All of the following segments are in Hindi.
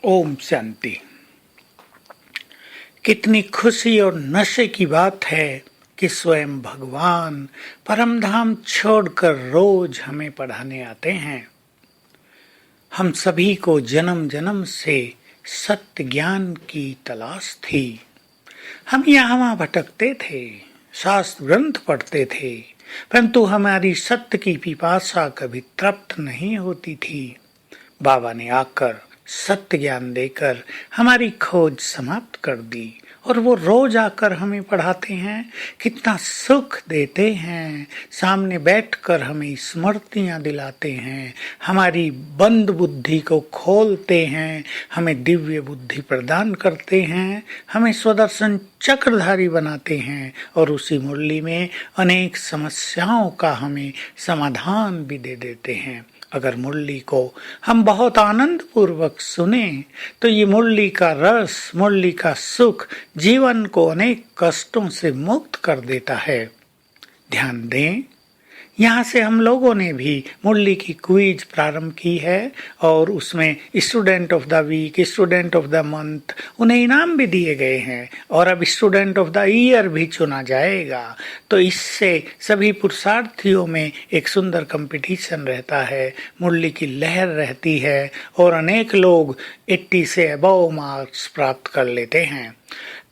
ओम शांति। कितनी खुशी और नशे की बात है कि स्वयं भगवान परमधाम छोड़कर रोज हमें पढ़ाने आते हैं। हम सभी को जन्म जन्म से सत्य ज्ञान की तलाश थी। हम यहाँ वहाँ भटकते थे, शास्त्र ग्रंथ पढ़ते थे, परंतु हमारी सत्य की पिपासा कभी तृप्त नहीं होती थी। बाबा ने आकर सत्य ज्ञान देकर हमारी खोज समाप्त कर दी और वो रोज आकर हमें पढ़ाते हैं, कितना सुख देते हैं। सामने बैठकर हमें स्मृतियां दिलाते हैं, हमारी बंद बुद्धि को खोलते हैं, हमें दिव्य बुद्धि प्रदान करते हैं, हमें स्वदर्शन चक्रधारी बनाते हैं और उसी मुरली में अनेक समस्याओं का हमें समाधान भी दे देते हैं। अगर मुरली को हम बहुत आनंद पूर्वक सुने तो ये मुरली का रस, मुरली का सुख जीवन को अनेक कष्टों से मुक्त कर देता है। ध्यान दें, यहाँ से हम लोगों ने भी मुरली की क्विज प्रारंभ की है और उसमें student of the week, student of the month, उन्हें इनाम भी दिए गए हैं और अब स्टूडेंट ऑफ द ईयर भी चुना जाएगा। तो इससे सभी पुरुषार्थियों में एक सुंदर कंपटीशन रहता है, मुरली की लहर रहती है और अनेक लोग 80 से अबव मार्क्स प्राप्त कर लेते हैं।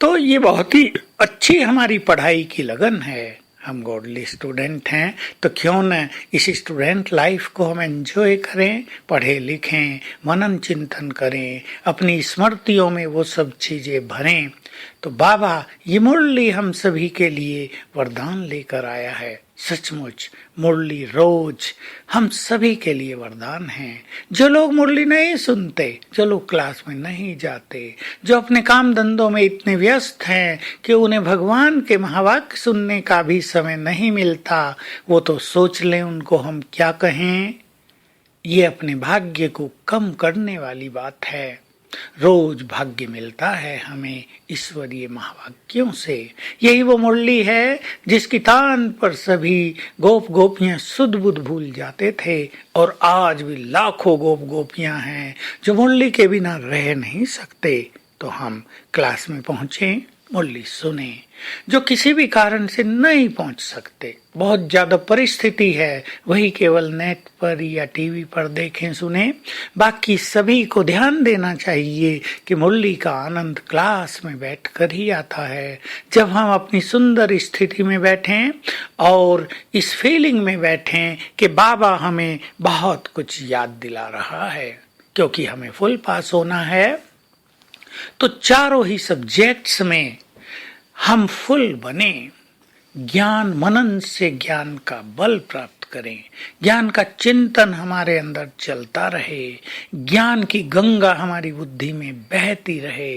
तो ये बहुत ही अच्छी हमारी पढ़ाई की लगन है। हम गॉडली स्टूडेंट हैं तो क्यों न इस स्टूडेंट लाइफ को हम एंजॉय करें, पढ़े लिखें, मनन चिंतन करें, अपनी स्मृतियों में वो सब चीजें भरें। तो बाबा ये मुरली हम सभी के लिए वरदान लेकर आया है। सचमुच मुरली रोज हम सभी के लिए वरदान है। जो लोग मुरली नहीं सुनते, जो लोग क्लास में नहीं जाते, जो अपने काम धंधों में इतने व्यस्त हैं कि उन्हें भगवान के महावाक्य सुनने का भी समय नहीं मिलता, वो तो सोच लें उनको हम क्या कहें। ये अपने भाग्य को कम करने वाली बात है। रोज भाग्य मिलता है हमें ईश्वरीय महावाक्यों से। यही वो मुरली है जिसकी तान पर सभी गोप गोपियां सुध बुध भूल जाते थे और आज भी लाखों गोप गोपियां हैं जो मुरली के बिना रह नहीं सकते। तो हम क्लास में पहुंचे, मुरली सुने। जो किसी भी कारण से नहीं पहुंच सकते, बहुत ज्यादा परिस्थिति है, वही केवल नेट पर या टीवी पर देखें सुने। बाकी सभी को ध्यान देना चाहिए कि मुरली का आनंद क्लास में बैठकर ही आता है। जब हम अपनी सुंदर स्थिति में बैठें और इस फीलिंग में बैठें कि बाबा हमें बहुत कुछ याद दिला रहा है, क्योंकि हमें फुल पास होना है, तो चारों ही सब्जेक्ट्स में हम फुल बने। ज्ञान मनन से ज्ञान का बल प्राप्त करें, ज्ञान का चिंतन हमारे अंदर चलता रहे, ज्ञान की गंगा हमारी बुद्धि में बहती रहे।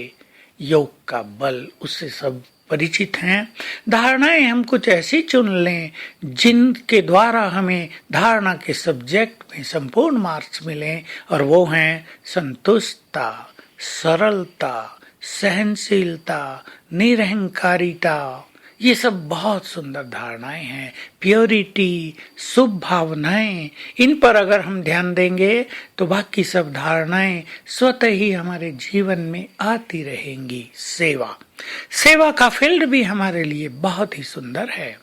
योग का बल, उससे सब परिचित हैं। धारणाएं हम कुछ ऐसी चुन लें जिनके द्वारा हमें धारणा के सब्जेक्ट में संपूर्ण मार्क्स मिलें, और वो हैं संतुष्टता, सरलता, सहनशीलता, निरहंकारिता। ये सब बहुत सुंदर धारणाएं हैं। प्योरिटी, शुभ भावनाएं, इन पर अगर हम ध्यान देंगे तो बाकी सब धारणाएं स्वतः ही हमारे जीवन में आती रहेंगी। सेवा, सेवा का फील्ड भी हमारे लिए बहुत ही सुंदर है,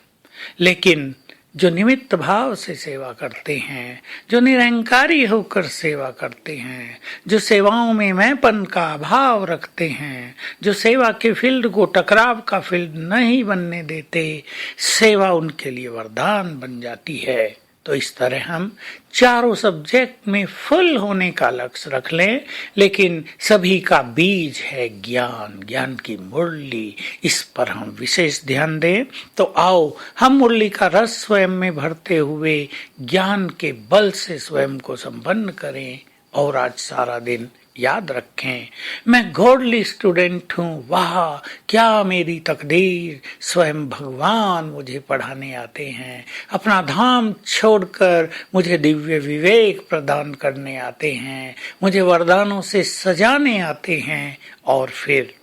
लेकिन जो निमित्त भाव से सेवा करते हैं, जो निरहंकारी होकर सेवा करते हैं, जो सेवाओं में मैंपन का अभाव रखते हैं, जो सेवा के फील्ड को टकराव का फील्ड नहीं बनने देते, सेवा उनके लिए वरदान बन जाती है। तो इस तरह हम चारों सब्जेक्ट में फुल होने का लक्ष्य रख लें, लेकिन सभी का बीज है ज्ञान, ज्ञान की मुरली। इस पर हम विशेष ध्यान दें। तो आओ हम मुरली का रस स्वयं में भरते हुए ज्ञान के बल से स्वयं को संपन्न करें और आज सारा दिन याद रखें, मैं गॉडली स्टूडेंट हूँ। वाह क्या मेरी तकदीर, स्वयं भगवान मुझे पढ़ाने आते हैं, अपना धाम छोड़कर मुझे दिव्य विवेक प्रदान करने आते हैं, मुझे वरदानों से सजाने आते हैं। और फिर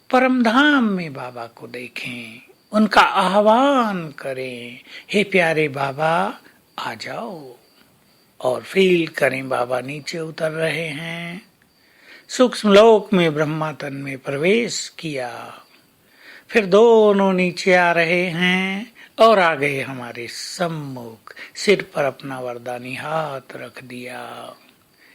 परम धाम में बाबा को देखें, उनका आह्वान करें, हे प्यारे बाबा आ जाओ, और फील करें बाबा नीचे उतर रहे हैं। सूक्ष्म लोक में ब्रह्मा तन में प्रवेश किया। फिर दोनों नीचे आ रहे हैं और आ गए हमारे सम्मुख, सिर पर अपना वरदानी हाथ रख दिया।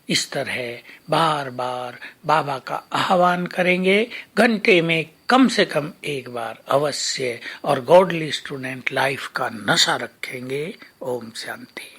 इस तरह बार बार बाबा का आह्वान करेंगे, घंटे में कम से कम एक बार अवश्य, और गॉडली स्टूडेंट लाइफ का नशा रखेंगे। ओम शांति।